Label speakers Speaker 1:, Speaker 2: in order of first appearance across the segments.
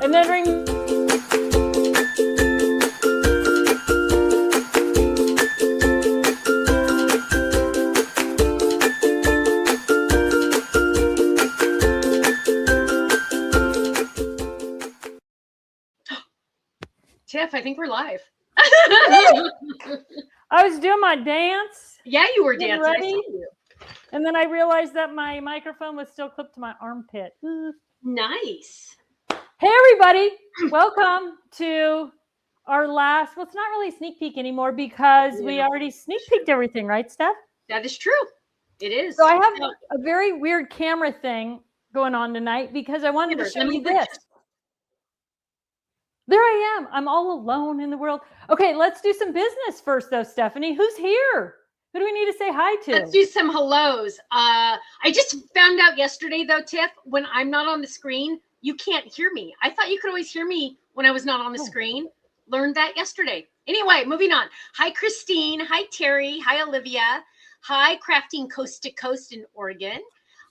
Speaker 1: And then ring.
Speaker 2: Tiff, I think we're live.
Speaker 1: I was doing my dance.
Speaker 2: Yeah, you were dancing.
Speaker 1: Ready?
Speaker 2: I saw you.
Speaker 1: And then I realized that my microphone was still clipped to my armpit.
Speaker 2: Nice.
Speaker 1: Hey, everybody. Welcome to our last, well, it's not really a sneak peek anymore because we already sneak peeked everything, right, Steph?
Speaker 2: That is true. It is.
Speaker 1: So I have a very weird camera thing going on tonight because I wanted to show you this. There I am. I'm all alone in the world. Okay, let's do some business first, though, Stephanie. Who's here? Who do we need to say hi to?
Speaker 2: Let's do some hellos. I just found out yesterday, though, Tiff, when I'm not on the screen, you can't hear me. I thought you could always hear me when I was not on the screen. Learned that yesterday. Anyway, moving on. Hi, Christine. Hi, Terry. Hi, Olivia. Hi, Crafting Coast to Coast in Oregon.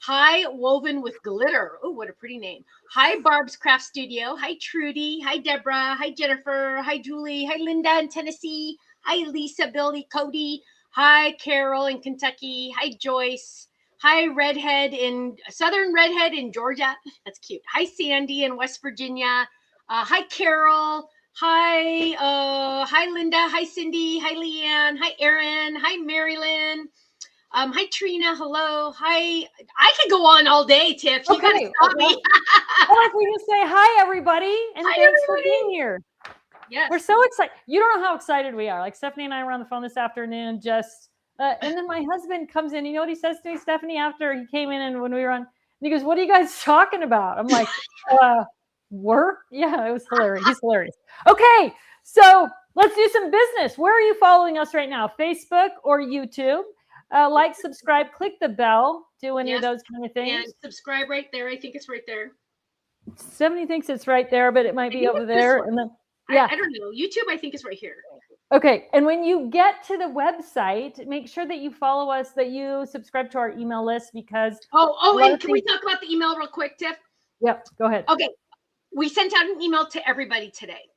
Speaker 2: Hi, Woven with Glitter. Oh, what a pretty name. Hi, Barb's Craft Studio. Hi, Trudy. Hi, Deborah. Hi, Jennifer. Hi, Julie. Hi, Linda in Tennessee. Hi, Lisa, Billy, Cody. Hi, Carol in Kentucky. Hi, Joyce. Hi, Southern Redhead in Georgia. That's cute. Hi, Sandy in West Virginia. Hi, Carol. Hi, Linda. Hi, Cindy. Hi, Leanne. Hi, Erin. Hi, Marilyn. Hi, Trina. Hello. Hi. I could go on all day, Tiff. You gotta stop me.
Speaker 1: Well, if we just say hi, everybody, and thanks for being here.
Speaker 2: Yes.
Speaker 1: We're so excited. You don't know how excited we are. Like Stephanie and I were on the phone this afternoon, and then my husband comes in. You know what he says to me, Stephanie, after he came in and when we were on, and he goes, "What are you guys talking about?" I'm like, work? Yeah, it was hilarious. He's hilarious. Okay, so let's do some business. Where are you following us right now? Facebook or YouTube? Like, subscribe, click the bell, do any of those kind of things.
Speaker 2: And subscribe right there. I think it's right there.
Speaker 1: Stephanie thinks it's right there, but it might be over there. And then,
Speaker 2: I don't know. YouTube, I think, is right here.
Speaker 1: Okay. And when you get to the website, make sure that you follow us, that you subscribe to our email list because.
Speaker 2: And can we talk about the email real quick, Tiff?
Speaker 1: Yep. Go ahead.
Speaker 2: Okay. We sent out an email to everybody today.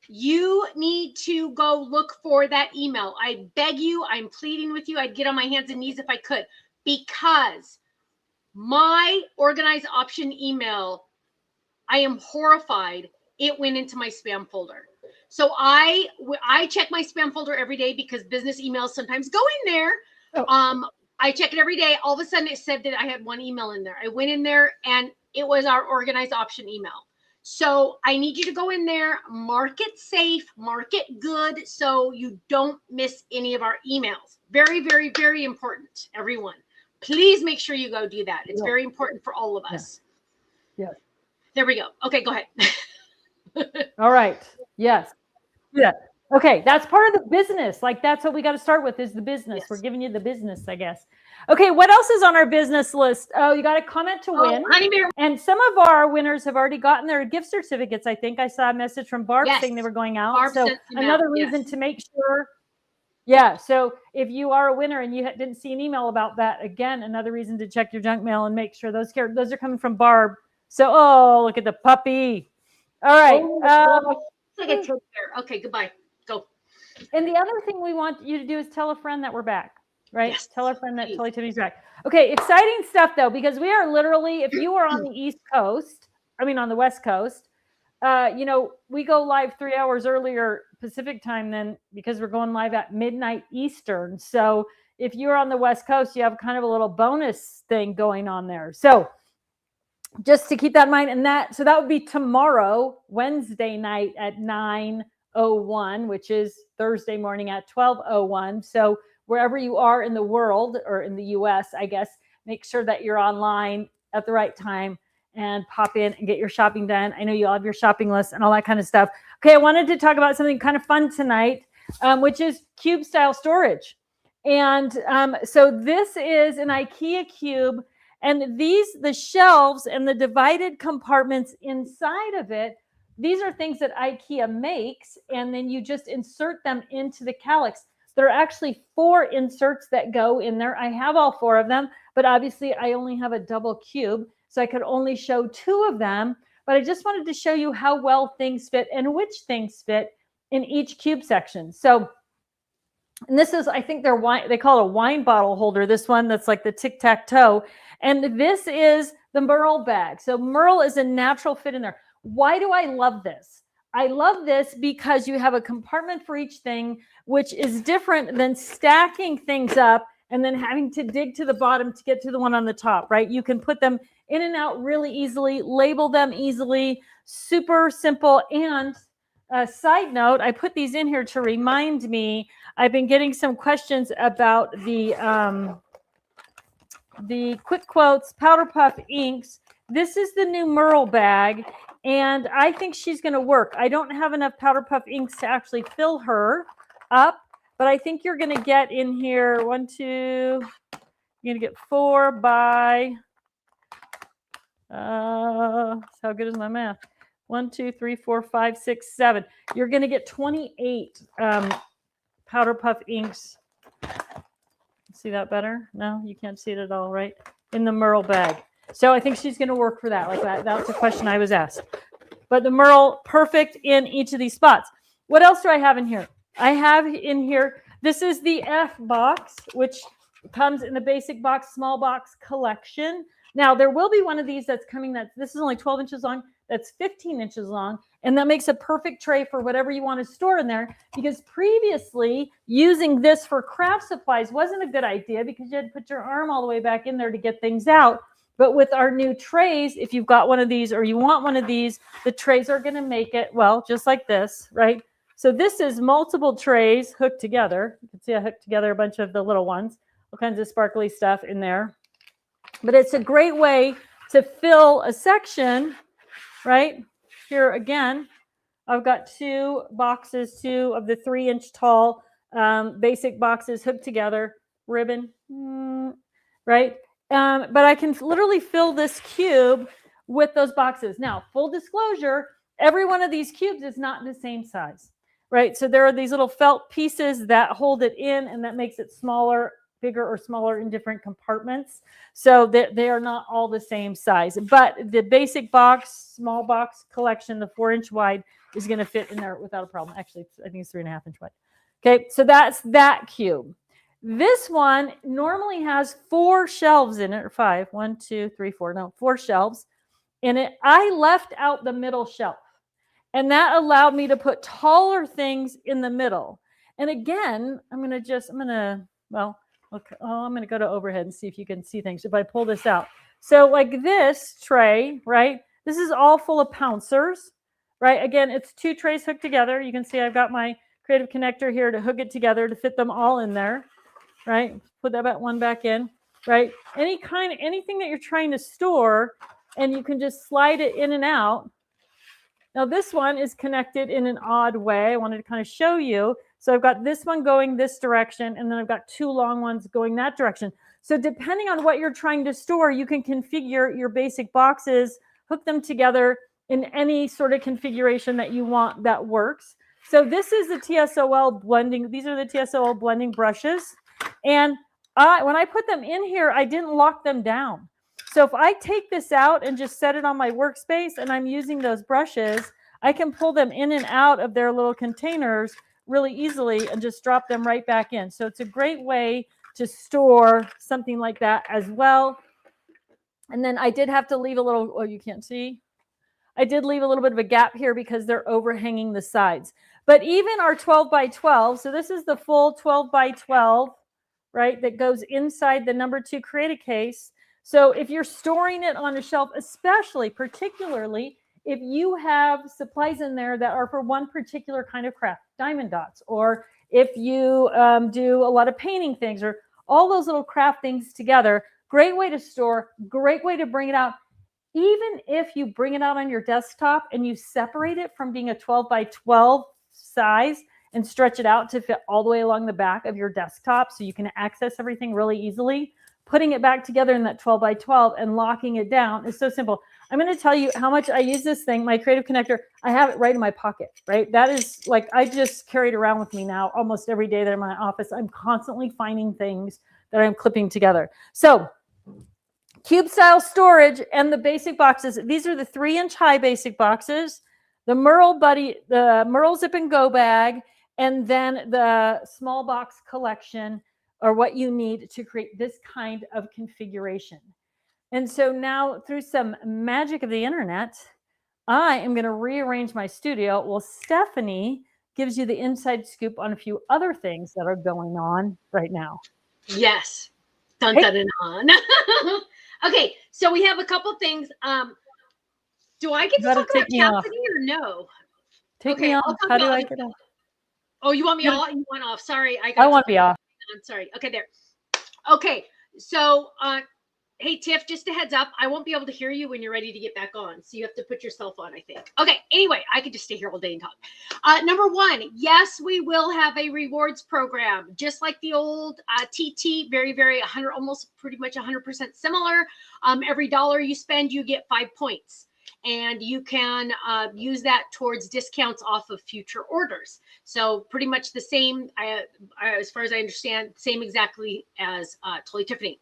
Speaker 2: You need to go look for that email. I beg you, I'm pleading with you. I'd get on my hands and knees if I could, because my organized option email, I am horrified. It went into my spam folder. So I check my spam folder every day because business emails sometimes go in there. I check it every day. All of a sudden it said that I had one email in there. I went in there and it was our organized option email. So I need you to go in there, mark it safe, mark it good, so you don't miss any of our emails. Very, very, very important, everyone. Please make sure you go do that. It's very important for all of us.
Speaker 1: Yes.
Speaker 2: There we go. Okay, go ahead.
Speaker 1: All right. Yes. Yeah. Okay. That's part of the business. Like, that's what we got to start with is the business. Yes. We're giving you the business, I guess. Okay. What else is on our business list? Oh, you got a comment to win.
Speaker 2: Honey Bear.
Speaker 1: And some of our winners have already gotten their gift certificates. I think I saw a message from Barb saying they were going out.
Speaker 2: Barb
Speaker 1: so another reason to make sure. Yeah. So if you are a winner and you didn't see an email about that, again, another reason to check your junk mail and make sure those are coming from Barb. So, look at the puppy. All right.
Speaker 2: It's like a teddy bear. Okay, goodbye. Go.
Speaker 1: And the other thing we want you to do is tell a friend that we're back, right?
Speaker 2: Yes,
Speaker 1: tell a friend that Totally Tiffany's back. Okay, exciting stuff, though, because we are literally, if you are on the East Coast, on the West Coast, we go live 3 hours earlier Pacific time than because we're going live at midnight Eastern. So if you're on the West Coast, you have kind of a little bonus thing going on there. So just to keep that in mind, and that would be tomorrow, Wednesday night at 9:01, which is Thursday morning at 12:01. So wherever you are in the world or in the US, I guess, make sure that you're online at the right time and pop in and get your shopping done. I know you all have your shopping list and all that kind of stuff. Okay, I wanted to talk about something kind of fun tonight, which is cube style storage. And so this is an IKEA cube. And the shelves and the divided compartments inside of it, these are things that IKEA makes, and then you just insert them into the calyx. There are actually 4 inserts that go in there. I have all 4 of them, but obviously I only have a double cube, so I could only show 2 of them. but I just wanted to show you how well things fit and which things fit in each cube section. So, and this is, I think they call it a wine bottle holder, this one that's like the tic-tac-toe. And this is the Merle bag. So Merle is a natural fit in there. Why do I love this? I love this because you have a compartment for each thing, which is different than stacking things up and then having to dig to the bottom to get to the one on the top, right? You can put them in and out really easily, label them easily, super simple. And a side note, I put these in here to remind me, I've been getting some questions about the Quick Quotes Powder Puff inks. This is the new Merle bag, and I think she's going to work. I don't have enough Powder Puff inks to actually fill her up, but I think you're going to get in here you're going to get 4 by, how good is my math? 1, 2, 3, 4, 5, 6, 7. You're going to get 28 Powder Puff inks. See that better? No, you can't see it at all, right? In the Merle bag. So I think she's going to work for that. Like that's a question I was asked. But the Merle, perfect in each of these spots. What else do I have in here? I have in here, this is the F box, which comes in the basic box, small box collection. Now, there will be one of these that's coming this is only 12 inches long, that's 15 inches long, and that makes a perfect tray for whatever you want to store in there, because previously using this for craft supplies wasn't a good idea because you had to put your arm all the way back in there to get things out. But with our new trays, if you've got one of these or you want one of these, the trays are going to make it, well, just like this, right? So this is multiple trays hooked together. You can see I hooked together a bunch of the little ones, all kinds of sparkly stuff in there. But it's a great way to fill a section, right? Here again, I've got 2 boxes, 2 of the 3-inch tall basic boxes hooked together, ribbon, right? But I can literally fill this cube with those boxes. Now, full disclosure, every one of these cubes is not the same size, right? So there are these little felt pieces that hold it in, and that makes it smaller, bigger or smaller in different compartments. So they are not all the same size. But the basic box, small box collection, the 4-inch wide, is going to fit in there without a problem. Actually, I think it's 3.5-inch wide. Okay, so that's that cube. This one normally has 4 shelves in it, or 5. 1, 2, 3, 4. No, 4 shelves in it. I left out the middle shelf, and that allowed me to put taller things in the middle. And again, I'm going to go to overhead and see if you can see things if I pull this out. So like this tray, right? This is all full of pouncers, right? Again, it's 2 trays hooked together. You can see I've got my creative connector here to hook it together to fit them all in there, right? Put that one back in, right? Anything that you're trying to store, and you can just slide it in and out. Now this one is connected in an odd way. I wanted to kind of show you. So I've got this one going this direction, and then I've got 2 long ones going that direction. So depending on what you're trying to store, you can configure your basic boxes, hook them together in any sort of configuration that you want that works. So this is the TSOL blending. These are the TSOL blending brushes. And when I put them in here, I didn't lock them down. So if I take this out and just set it on my workspace and I'm using those brushes, I can pull them in and out of their little containers really easily and just drop them right back in. So it's a great way to store something like that as well. And then I did have to leave a little, oh, you can't see. I did leave a little bit of a gap here because they're overhanging the sides. But even our 12 by 12, so this is the full 12 by 12, right, that goes inside the number 2 Create-A case. So if you're storing it on a shelf, particularly if you have supplies in there that are for one particular kind of craft, diamond dots, or if you do a lot of painting things, or all those little craft things together, great way to store, great way to bring it out. Even if you bring it out on your desktop and you separate it from being a 12 by 12 size and stretch it out to fit all the way along the back of your desktop so you can access everything really easily, putting it back together in that 12 by 12 and locking it down is so simple. I'm going to tell you how much I use this thing, my Creative Connector. I have it right in my pocket, right? That is like, I just carry it around with me now almost every day that I'm in my office. I'm constantly finding things that I'm clipping together. So cube style storage, and the basic boxes. These are the 3-inch high basic boxes, the Merle Zip and Go bag, and then the small box collection are what you need to create this kind of configuration. And so now, through some magic of the internet, I am going to rearrange my studio. Well, Stephanie gives you the inside scoop on a few other things that are going on right now.
Speaker 2: Yes. Dun, dun, dun, dun. Okay, so we have a couple things. Do I get to talk about Chassity or no?
Speaker 1: Take me off. How do I get off?
Speaker 2: Oh, you want me off? You want off? Sorry,
Speaker 1: I want to be off.
Speaker 2: I'm sorry. Okay, there. Okay, so hey Tiff, just a heads up, I won't be able to hear you when you're ready to get back on, so you have to put yourself on, I think. Okay, anyway, I could just stay here all day and talk. Number one, yes, we will have a rewards program, just like the old TT, very 100, almost pretty much 100% similar. Every dollar you spend, you get 5 points, and you can use that towards discounts off of future orders. So pretty much the same, as far as I understand, same exactly as Totally Tiffany.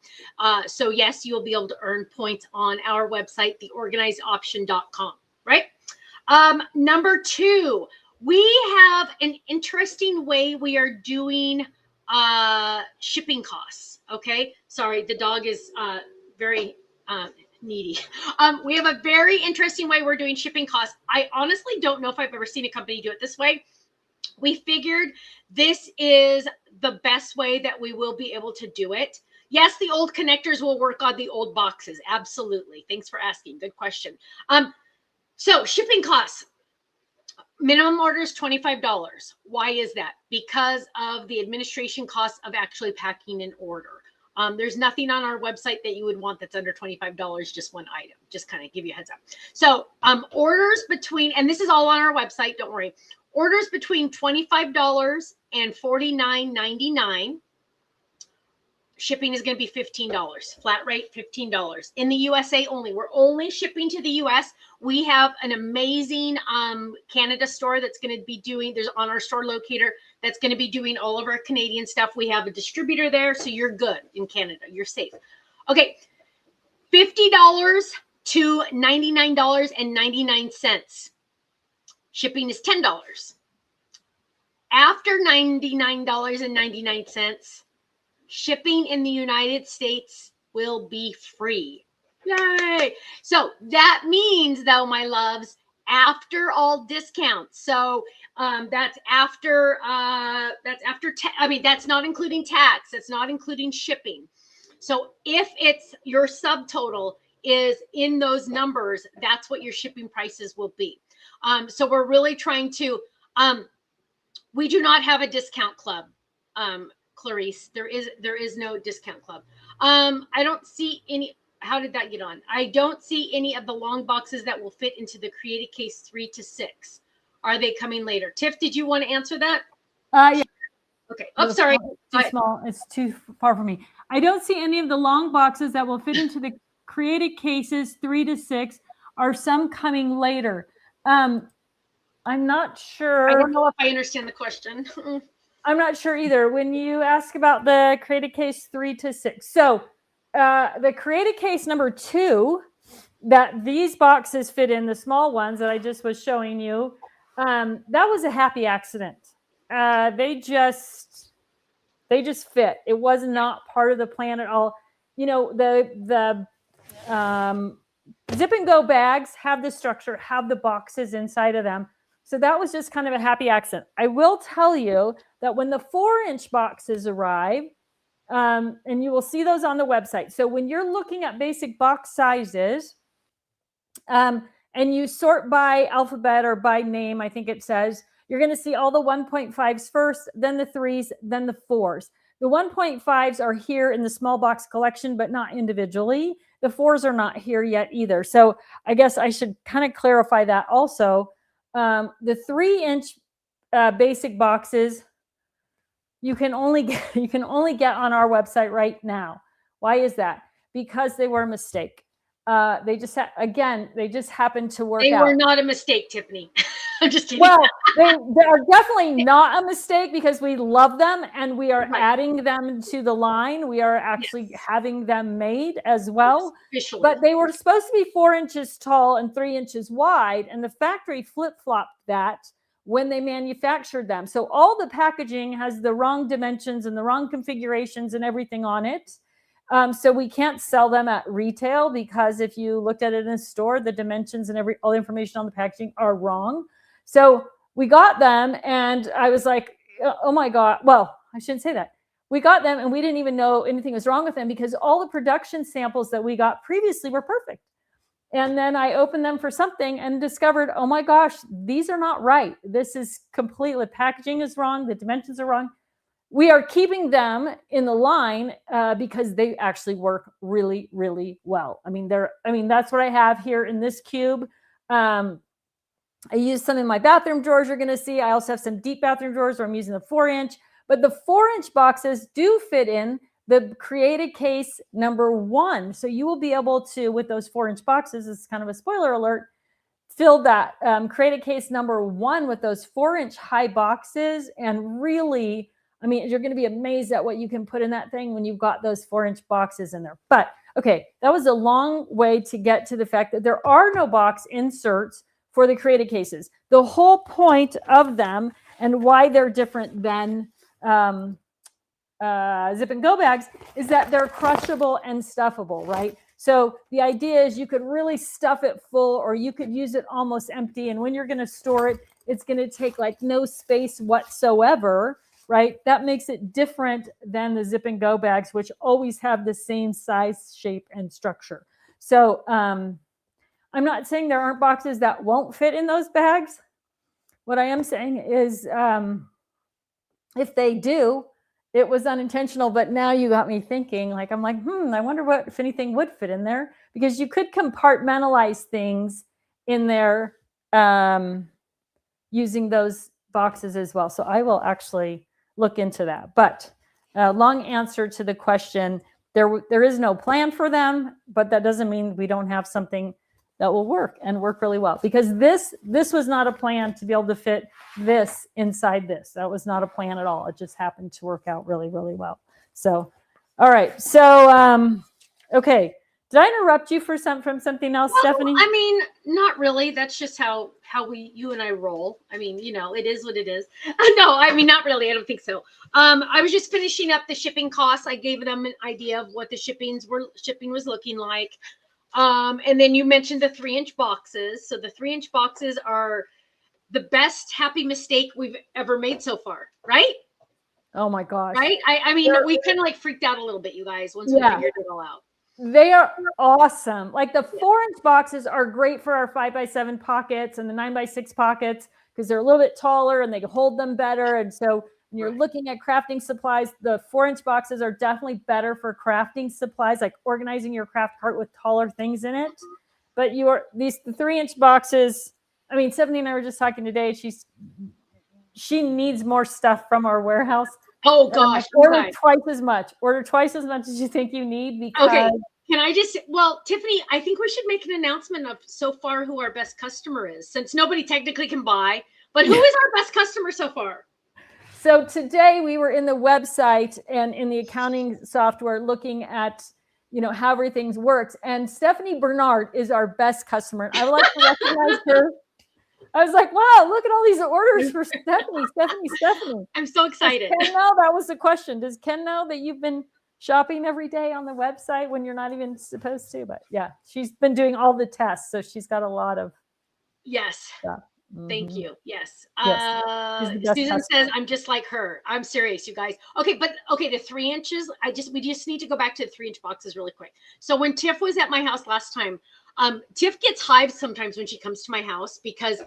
Speaker 2: So yes, you'll be able to earn points on our website, theorganizedoption.com, right? Number two, we have an interesting way we are doing shipping costs, okay? Sorry, the dog is very needy. We have a very interesting way we're doing shipping costs. I honestly don't know if I've ever seen a company do it this way. We figured this is the best way that we will be able to do it. Yes, the old connectors will work on the old boxes. Absolutely. Thanks for asking. Good question. So shipping costs. Minimum order is $25. Why is that? Because of the administration costs of actually packing an order. There's nothing on our website that you would want that's under $25, just one item, just kind of give you a heads up. So orders between, and this is all on our website, don't worry, orders between $25 and $49.99. Shipping is going to be $15, flat rate $15 in the USA only. We're only shipping to the US. We have an amazing Canada store that's going to be doing, there's on our store locator, that's going to be doing all of our Canadian stuff. We have a distributor there, so you're good in Canada. You're safe. Okay, $50 to $99.99. Shipping is $10. After $99.99, shipping in the United States will be free. Yay! So that means, though, my loves, after all discounts. So that's after that's not including tax. That's not including shipping. So if it's your subtotal is in those numbers, that's what your shipping prices will be. So we're really trying to. We do not have a discount club. Clarice, there is no discount club. I don't see any. How did that get on? I don't see any of the long boxes that will fit into the created case 3 to 6. Are they coming later? Tiff, did you want to answer that?
Speaker 1: Yeah.
Speaker 2: Okay. Oh, sorry.
Speaker 1: It's too small. It's too far for me. I don't see any of the long boxes that will fit into the created cases 3 to 6. Are some coming later? I'm not sure.
Speaker 2: I don't know if I understand the question.
Speaker 1: I'm not sure either. When you ask about the created case 3 to 6. So the created case number 2, that these boxes fit in, the small ones that I just was showing you, that was a happy accident. They just fit. It was not part of the plan at all. You know, the Zip and Go bags have the structure, have the boxes inside of them. So that was just kind of a happy accident. I will tell you that when the 4-inch boxes arrive, and you will see those on the website. So when you're looking at basic box sizes, and you sort by alphabet or by name, I think it says, you're going to see all the 1.5s first, then the 3s, then the 4s. The 1.5s are here in the small box collection, but not individually. The 4s are not here yet either. So I guess I should kind of clarify that also. The 3-inch basic boxes you can only get on our website right now. Why is that? Because they were a mistake. They just happened to work out.
Speaker 2: They were not a mistake, Tiffany. I'm just kidding.
Speaker 1: Well, they are definitely not a mistake because we love them and we are
Speaker 2: Right.
Speaker 1: adding them to the line. We are actually having them made as well.
Speaker 2: Officially.
Speaker 1: But they were supposed to be 4 inches tall and 3 inches wide, and the factory flip-flopped that when they manufactured them. So all the packaging has the wrong dimensions and the wrong configurations and everything on it. So we can't sell them at retail because if you looked at it in a store, the dimensions and all the information on the packaging are wrong. So we got them and I was like, oh my God. Well, I shouldn't say that. We got them and we didn't even know anything was wrong with them because all the production samples that we got previously were perfect. And then I opened them for something and discovered, oh my gosh, these are not right. This is completely, packaging is wrong. The dimensions are wrong. We are keeping them in the line because they actually work really, really well. I mean, that's what I have here in this cube. I use some in my bathroom drawers you're going to see. I also have some deep bathroom drawers where I'm using the 4-inch. But the 4-inch boxes do fit in the created case number 1. So you will be able to, with those 4-inch boxes, it's kind of a spoiler alert, fill that created case number 1 with those 4-inch high boxes. And really, I mean, you're going to be amazed at what you can put in that thing when you've got those 4-inch boxes in there. But okay, that was a long way to get to the fact that there are no box inserts for the created cases. The whole point of them and why they're different than zip and go bags is that they're crushable and stuffable, right? So the idea is you could really stuff it full or you could use it almost empty. And when you're going to store it, it's going to take like no space whatsoever, right? That makes it different than the zip and go bags, which always have the same size, shape, and structure. So, I'm not saying there aren't boxes that won't fit in those bags. What I am saying is if they do, it was unintentional, but now you got me thinking, like, I'm like, I wonder what, if anything would fit in there, because you could compartmentalize things in there using those boxes as well. So I will actually look into that. But long answer to the question, there is no plan for them, but that doesn't mean we don't have something that will work and work really well, because this was not a plan to be able to fit this inside this. That was not a plan at all. It just happened to work out really, really well. So, all right. So, okay. Did I interrupt you from something else, Stephanie?
Speaker 2: I mean, not really. That's just how you and I roll. I mean, it is what it is. No, I mean, not really. I don't think so. I was just finishing up the shipping costs. I gave them an idea of what the shipping was looking like. And then you mentioned the 3-inch boxes. So the 3-inch boxes are the best happy mistake we've ever made so far, right?
Speaker 1: Oh my gosh.
Speaker 2: Right? I mean, we kind of like freaked out a little bit, you guys, once we figured it all out.
Speaker 1: They are awesome. Like the 4-inch boxes are great for our 5x7 pockets and the 9x6 pockets because they're a little bit taller and they hold them better. And so when you're looking at crafting supplies, the 4-inch boxes are definitely better for crafting supplies, like organizing your craft cart with taller things in it. But the 3-inch boxes, I mean, Stephanie and I were just talking today. She needs more stuff from our warehouse.
Speaker 2: Oh gosh.
Speaker 1: Order twice as much. Order twice as much as you think you need. Because
Speaker 2: okay. Can I Tiffany, I think we should make an announcement of so far who our best customer is, since nobody technically can buy, but who is our best customer so far?
Speaker 1: So today we were in the website and in the accounting software looking at, how everything works. And Stephanie Bernard is our best customer. I would like to recognize her. I was like, wow, look at all these orders for Stephanie.
Speaker 2: I'm so excited.
Speaker 1: Does Ken know? That was the question. Does Ken know that you've been shopping every day on the website when you're not even supposed to? But yeah, she's been doing all the tests. So she's got a lot of stuff.
Speaker 2: Thank you. Yes.
Speaker 1: Susan
Speaker 2: says, I'm just like her. I'm serious, you guys. Okay. But the 3 inches, we just need to go back to the 3-inch boxes really quick. So when Tiff was at my house last time, Tiff gets hives sometimes when she comes to my house because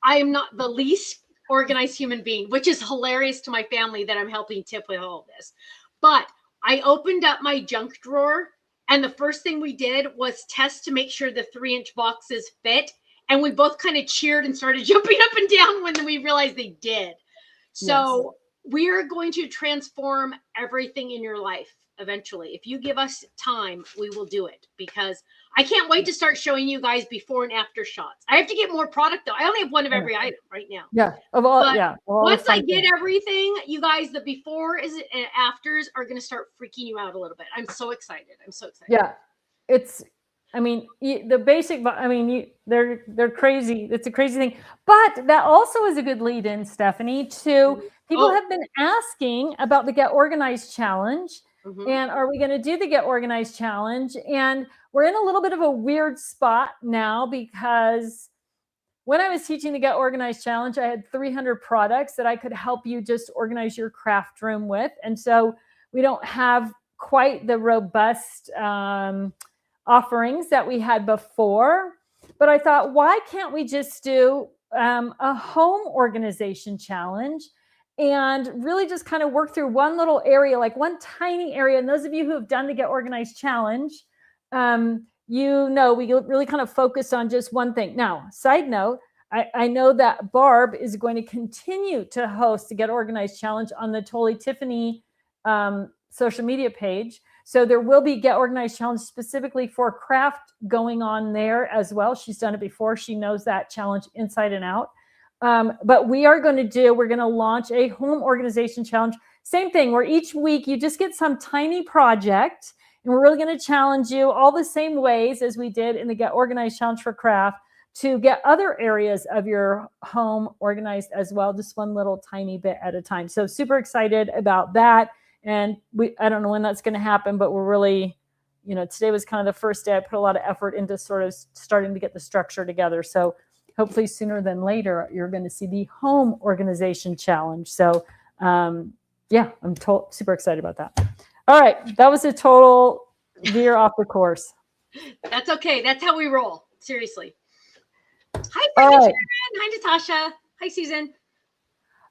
Speaker 2: I am not the least organized human being, which is hilarious to my family that I'm helping Tiff with all of this. But I opened up my junk drawer and the first thing we did was test to make sure the 3-inch boxes fit. And we both kind of cheered and started jumping up and down when we realized they did. So we are going to transform everything in your life. eventually. If you give us time, we will do it, because I can't wait to start showing you guys before and after shots. I have to get more product though. I only have one of every item right now.
Speaker 1: Yeah. Of all,
Speaker 2: But
Speaker 1: yeah.
Speaker 2: once I get everything, you guys, the before is and afters are going to start freaking you out a little bit. I'm so excited. I'm so excited.
Speaker 1: Yeah. It's, I mean, the basic, I mean, they're crazy. It's a crazy thing. But that also is a good lead in, Stephanie, to people have been asking about the Get Organized Challenge. And are we going to do the Get Organized Challenge? And we're in a little bit of a weird spot now, because when I was teaching the Get Organized Challenge, I had 300 products that I could help you just organize your craft room with. And so we don't have quite the robust offerings that we had before. But I thought, why can't we just do a home organization challenge and really just kind of work through one little area, like one tiny area. And those of you who have done the Get Organized Challenge, you know, we really kind of focus on just one thing. Now, side note, I know that Barb is going to continue to host the Get Organized Challenge on the Totally Tiffany social media page. So there will be Get Organized Challenge specifically for craft going on there as well. She's done it before. She knows that challenge inside and out. But we're going to launch a home organization challenge. Same thing, where each week you just get some tiny project, and we're really going to challenge you all the same ways as we did in the Get Organized Challenge for craft to get other areas of your home organized as well, just one little tiny bit at a time. So super excited about that. And I don't know when that's going to happen, but we're really, you know, today was kind of the first day I put a lot of effort into sort of starting to get the structure together. So hopefully sooner than later, you're going to see the home organization challenge. So yeah, I'm super excited about that. All right. That was a total veer off the course.
Speaker 2: That's okay. That's how we roll. Seriously. Hi, Sharon. Hi, Natasha. Hi, Susan.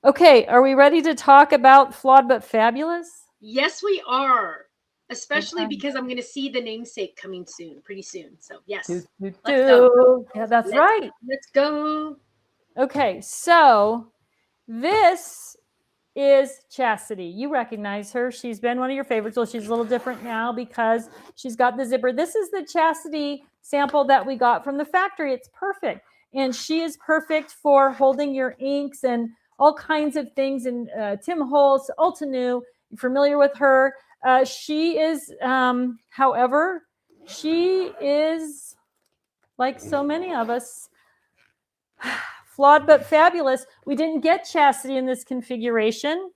Speaker 1: Okay. Are we ready to talk about Flawed But Fabulous?
Speaker 2: Yes, we are. Especially because I'm going to see the namesake coming soon, pretty soon. So yes, let's go.
Speaker 1: Yeah, that's right.
Speaker 2: Let's go.
Speaker 1: Okay, so this is Chassity. You recognize her. She's been one of your favorites. Well, she's a little different now because she's got the zipper. This is the Chassity sample that we got from the factory. It's perfect. And she is perfect for holding your inks and all kinds of things. And Tim Holtz, Ulta, you're familiar with her. She is, however, she is like so many of us, flawed but fabulous. We didn't get Chassity in this configuration.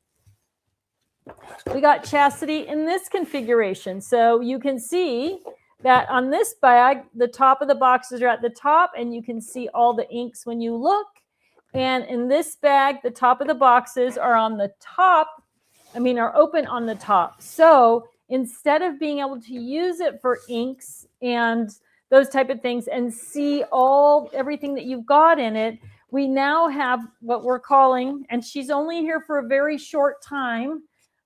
Speaker 1: We got Chassity in this configuration. So you can see that on this bag, the top of the boxes are at the top, and you can see all the inks when you look. And in this bag, the top of the boxes are on the top, are open on the top. So instead of being able to use it for inks and those type of things and see everything that you've got in it, we now have what we're calling, and she's only here for a very short time,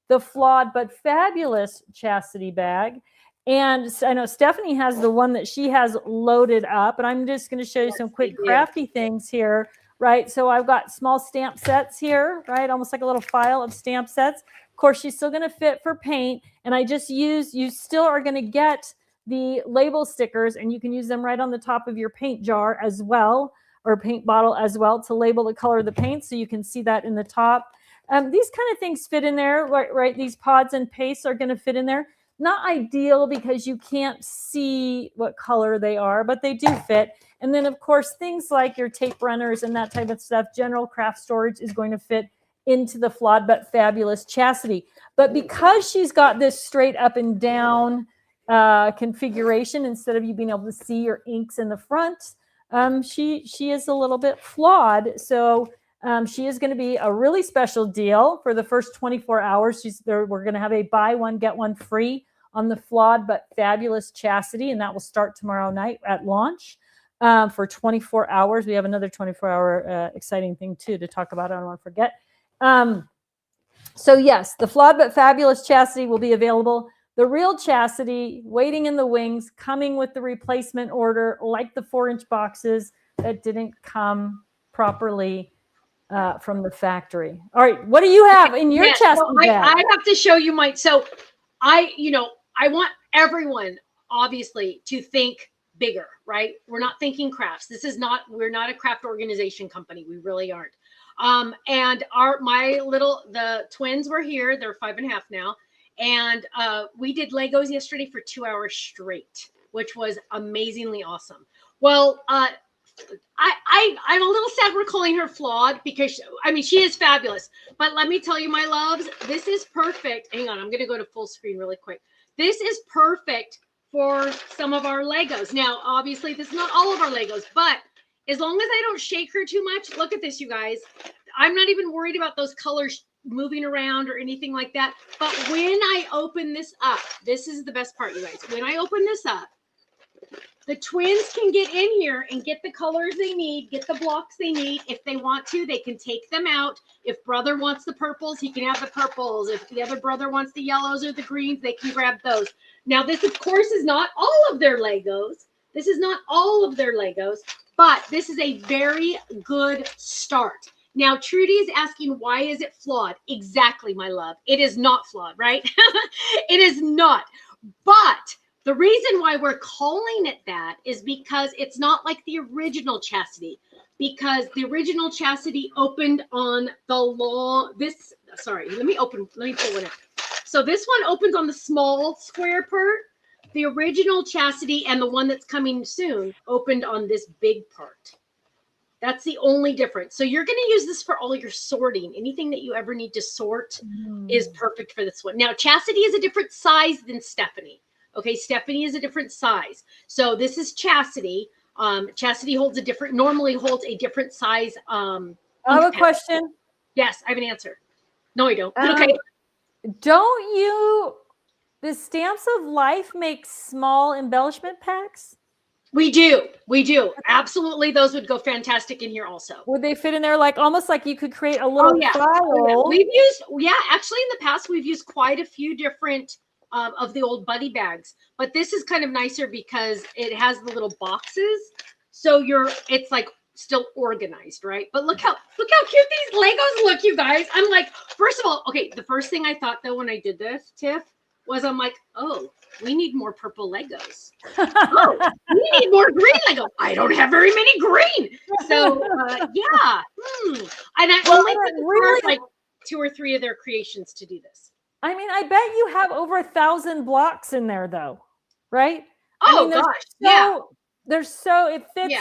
Speaker 1: the Flawed But Fabulous Chassity bag. And I know Stephanie has the one that she has loaded up, and I'm just going to show you some quick crafty things here, right? So I've got small stamp sets here, right? Almost like a little file of stamp sets. Of course, she's still going to fit for paint, and I just you still are going to get the label stickers, and you can use them right on the top of your paint jar as well, or paint bottle as well, to label the color of the paint, so you can see that in the top. These kind of things fit in there, right? These pods and pastes are going to fit in there. Not ideal because you can't see what color they are, but they do fit. And then, of course, things like your tape runners and that type of stuff, general craft storage is going to fit into the Flawed But Fabulous Chassity. But because she's got this straight up and down configuration, instead of you being able to see your inks in the front, she is a little bit flawed. So she is going to be a really special deal for the first 24 hours. We're going to have a buy one, get one free on the Flawed But Fabulous Chassity, and that will start tomorrow night at launch for 24 hours. We have another 24-hour exciting thing, too, to talk about. I don't want to forget. So, yes, the Flawed But Fabulous Chassity will be available. The real Chassity, waiting in the wings, coming with the replacement order, like the 4-inch boxes that didn't come properly from the factory. All right, what do you have in your Chassity bag?
Speaker 2: I have to show you mine. So I want everyone obviously to think bigger, right? We're not thinking crafts. We're not a craft organization company. We really aren't. And the twins were here. They're 5.5 now. And we did Legos yesterday for 2 hours straight, which was amazingly awesome. Well, I'm a little sad we're calling her flawed because she is fabulous. But let me tell you, my loves, this is perfect. Hang on, I'm going to go to full screen really quick. This is perfect for some of our Legos. Now, obviously, this is not all of our Legos, but as long as I don't shake her too much, look at this, you guys. I'm not even worried about those colors moving around or anything like that. But when I open this up, this is the best part, you guys. When I open this up, the twins can get in here and get the colors they need, get the blocks they need. If they want to, they can take them out. If brother wants the purples, he can have the purples. If the other brother wants the yellows or the greens, they can grab those. Now, this, of course, is not all of their Legos. This is not all of their Legos, but this is a very good start. Now, Trudy is asking, why is it flawed? Exactly, my love. It is not flawed, right? It is not. But the reason why we're calling it that is because it's not like the original Chassity. Because the original Chassity opened on the long, let me pull one out. So this one opens on the small square part. The original Chassity and the one that's coming soon opened on this big part. That's the only difference. So you're going to use this for all your sorting. Anything that you ever need to sort is perfect for this one. Now, Chassity is a different size than Stephanie. Okay, Stephanie is a different size. So this is Chassity. Chassity normally holds a different size.
Speaker 1: I have a question.
Speaker 2: Yes, I have an answer. No, I don't. Okay.
Speaker 1: Don't the Stamps of Life make small embellishment packs?
Speaker 2: We do. Absolutely. Those would go fantastic in here also.
Speaker 1: Would they fit in there almost like you could create a little file?
Speaker 2: Actually in the past, we've used quite a few different of the old buddy bags, but this is kind of nicer because it has the little boxes. So it's like still organized, right? But look how cute these Legos look, you guys. I'm like, first of all, okay, the first thing I thought though when I did this, Tiff, was I'm like, oh, we need more purple Legos. Oh, we need more green Legos. I don't have very many green. So yeah. And I only put like 2 or 3 of their creations to do this.
Speaker 1: I mean, I bet you have over 1,000 blocks in there though, right?
Speaker 2: Oh gosh.
Speaker 1: It fits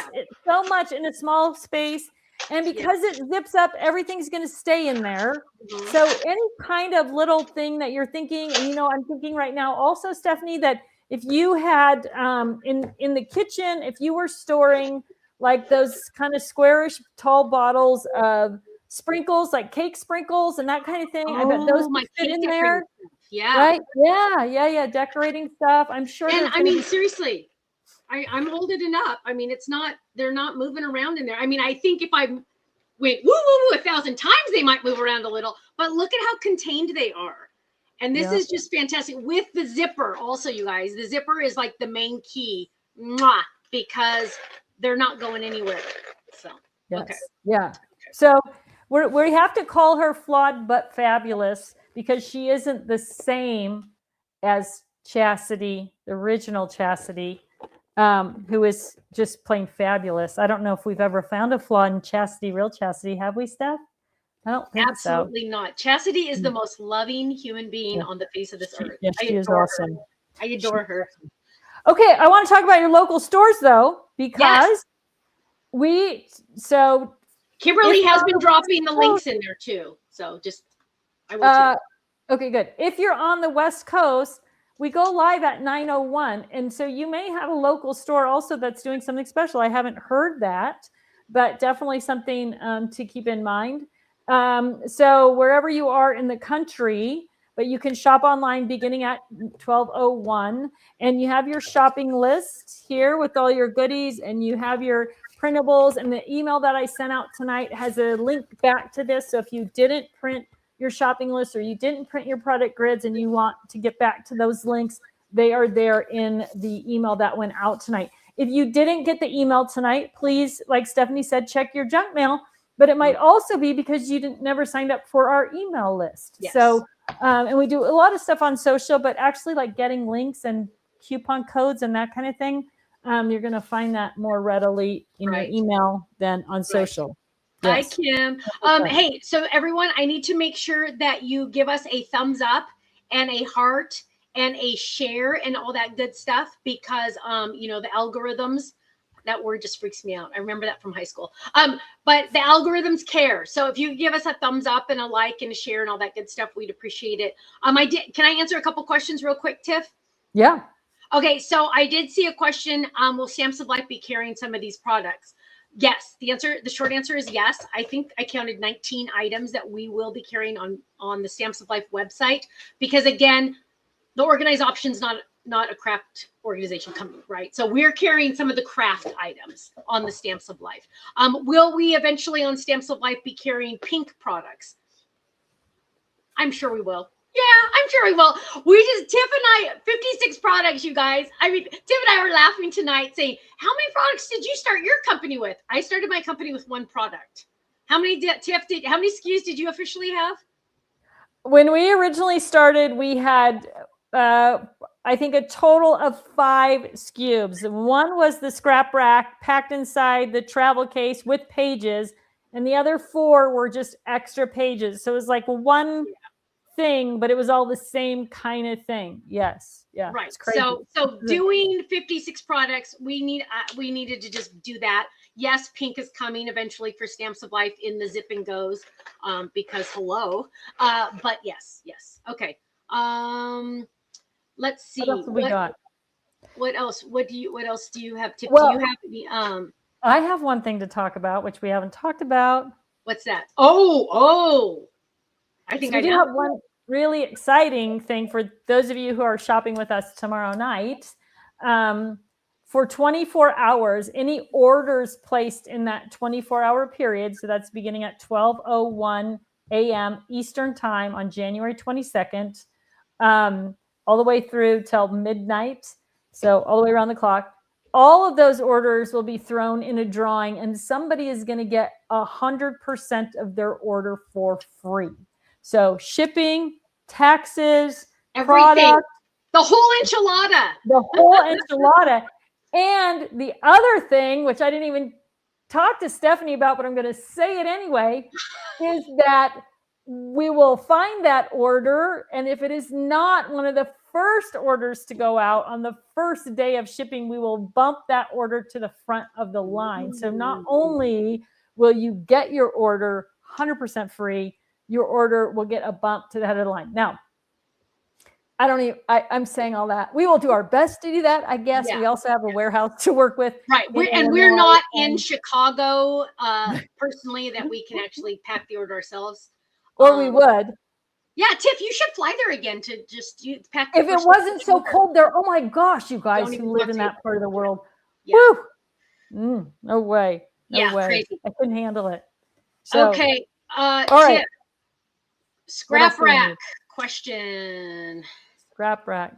Speaker 1: so much in a small space. And because it zips up, everything's going to stay in there. Mm-hmm. So any kind of little thing that you're thinking, and I'm thinking right now also, Stephanie, that if you had in the kitchen, if you were storing like those kind of squarish tall bottles of sprinkles, like cake sprinkles and that kind of thing, I bet those might fit in there.
Speaker 2: Yeah.
Speaker 1: Right? Yeah. Decorating stuff. I'm sure.
Speaker 2: And seriously. I'm holding it up. I mean, they're not moving around in there. I mean, I think if I went woo 1,000 times, they might move around a little, but look at how contained they are. And this is just fantastic with the zipper. Also, you guys, the zipper is like the main key because they're not going anywhere. So, okay.
Speaker 1: Yeah. So we have to call her flawed but fabulous because she isn't the same as Chassity, the original Chassity. Who is just plain fabulous. I don't know if we've ever found a flaw in Chassity, real Chassity. Have we, Steph? I don't think
Speaker 2: Absolutely not. Chassity is the most loving human being on the face of this earth.
Speaker 1: Yes, she is awesome.
Speaker 2: I adore her.
Speaker 1: Okay, I want to talk about your local stores though, because
Speaker 2: Kimberly has been dropping the links in there too. So I will too.
Speaker 1: Okay, good. If you're on the West Coast, we go live at 9:01. And so you may have a local store also that's doing something special. I haven't heard that, but definitely something to keep in mind. So wherever you are in the country, but you can shop online beginning at 12:01. And you have your shopping list here with all your goodies, and you have your printables. And the email that I sent out tonight has a link back to this. So if you didn't print your shopping list or you didn't print your product grids and you want to get back to those links, they are there in the email that went out tonight. If you didn't get the email tonight, please, like Stephanie said, check your junk mail, but it might also be because you never signed up for our email list.
Speaker 2: Yes.
Speaker 1: So And we do a lot of stuff on social, but actually like getting links and coupon codes and that kind of thing, you're going to find that more readily in your email than on social.
Speaker 2: Yes. Hi, Kim. Hey, so everyone, I need to make sure that you give us a thumbs up and a heart and a share and all that good stuff, because, you know, the algorithms, that word just freaks me out. I remember that from high school. But the algorithms care. So if you give us a thumbs up and a like and a share and all that good stuff, we'd appreciate it. Can I answer a couple questions real quick, Tiff?
Speaker 1: Yeah.
Speaker 2: Okay. So I did see a question. Will Stamps of Life be carrying some of these products? Yes. The short answer is yes. I think I counted 19 items that we will be carrying on the Stamps of Life website, because again, the Organized Option's not a craft organization company, right? So we're carrying some of the craft items on the Stamps of Life. Will we eventually on Stamps of Life be carrying pink products? I'm sure we will. Yeah, I'm sure we will. Tiff and I, 56 products, you guys. I mean, Tiff and I were laughing tonight saying, how many products did you start your company with? I started my company with one product. How many SKUs did you officially have?
Speaker 1: When we originally started, we had, I think, a total of 5 SKUs. One was the scrap rack packed inside the travel case with pages, and the other 4 were just extra pages. So it was like one thing, but it was all the same kind of thing. Yes. Yeah.
Speaker 2: Right. So doing 56 products, we needed to just do that. Yes, pink is coming eventually for Stamps of Life in the Zip and Goes, because hello. But yes. Okay. Let's see.
Speaker 1: What else have we got?
Speaker 2: What else? What else do you have?
Speaker 1: Well,
Speaker 2: do you have any,
Speaker 1: I have one thing to talk about, which we haven't talked about.
Speaker 2: What's that? Oh. I think I do
Speaker 1: have one really exciting thing for those of you who are shopping with us tomorrow night. For 24 hours, any orders placed in that 24-hour period, so that's beginning at 12:01 a.m. Eastern time on January 22nd, all the way through till midnight, so all the way around the clock, all of those orders will be thrown in a drawing, and somebody is going to get 100% of their order for free. So shipping, taxes,
Speaker 2: everything,
Speaker 1: product,
Speaker 2: the whole enchilada.
Speaker 1: The whole enchilada. And the other thing, which I didn't even talk to Stephanie about, but I'm going to say it anyway, is that we will find that order. And if it is not one of the first orders to go out on the first day of shipping, we will bump that order to the front of the line. So not only will you get your order 100% free, your order will get a bump to the head of the line. Now, I'm saying all that. We will do our best to do that. I guess we also have a warehouse to work with.
Speaker 2: Right. We're not in Chicago personally that we can actually pack the order ourselves.
Speaker 1: Or we would.
Speaker 2: Yeah, Tiff, you should fly there again to just pack.
Speaker 1: If it wasn't so cold there, oh my gosh, you guys who live in that part of the world.
Speaker 2: Yeah.
Speaker 1: Woo! No way. No way.
Speaker 2: Crazy.
Speaker 1: I couldn't handle it. So,
Speaker 2: okay.
Speaker 1: All right.
Speaker 2: Scrap rack question.
Speaker 1: Scrap rack.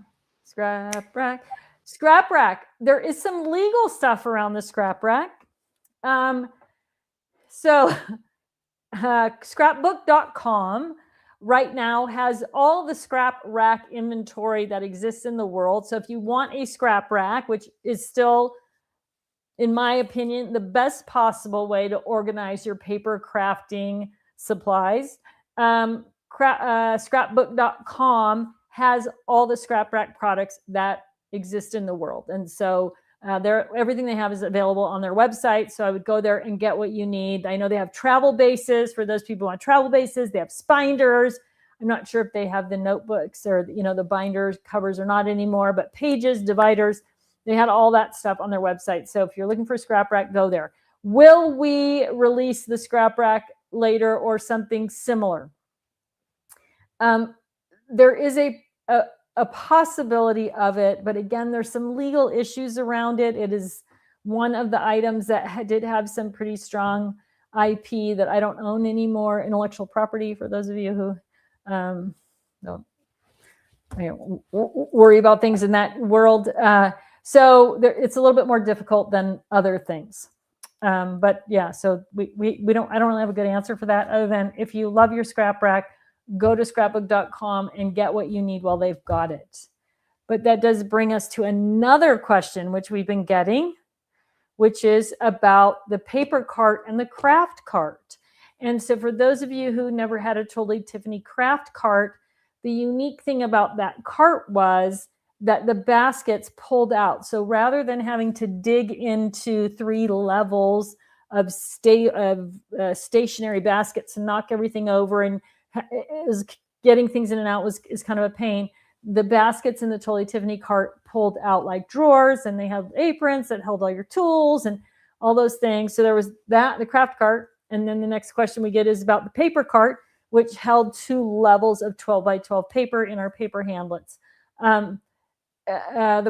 Speaker 1: There is some legal stuff around the scrap rack. So scrapbook.com right now has all the scrap rack inventory that exists in the world. So if you want a scrap rack, which is still, in my opinion, the best possible way to organize your paper crafting supplies, scrapbook.com has all the scrap rack products that exist in the world. And so everything they have is available on their website. So I would go there and get what you need. I know they have travel bases for those people on travel bases. They have spinders. I'm not sure if they have the notebooks or, the binders, covers or not anymore, but pages, dividers, they had all that stuff on their website. So if you're looking for scrap rack, go there. Will we release the scrap rack later or something similar? There is a possibility of it, but again, there's some legal issues around it. It is one of the items that did have some pretty strong IP that I don't own anymore, intellectual property, for those of you who don't worry about things in that world. So it's a little bit more difficult than other things. But yeah, so I don't really have a good answer for that, other than if you love your scrap rack, go to scrapbook.com and get what you need while they've got it. But that does bring us to another question, which we've been getting, which is about the paper cart and the craft cart. And so for those of you who never had a Totally Tiffany craft cart, the unique thing about that cart was that the baskets pulled out. So rather than having to dig into 3 levels of stationary baskets and knock everything over, and getting things in and out is kind of a pain, the baskets in the Totally Tiffany cart pulled out like drawers, and they have aprons that held all your tools and all those things. So there was that, the craft cart. And then the next question we get is about the paper cart, which held 2 levels of 12 by 12 paper in our paper handlets. The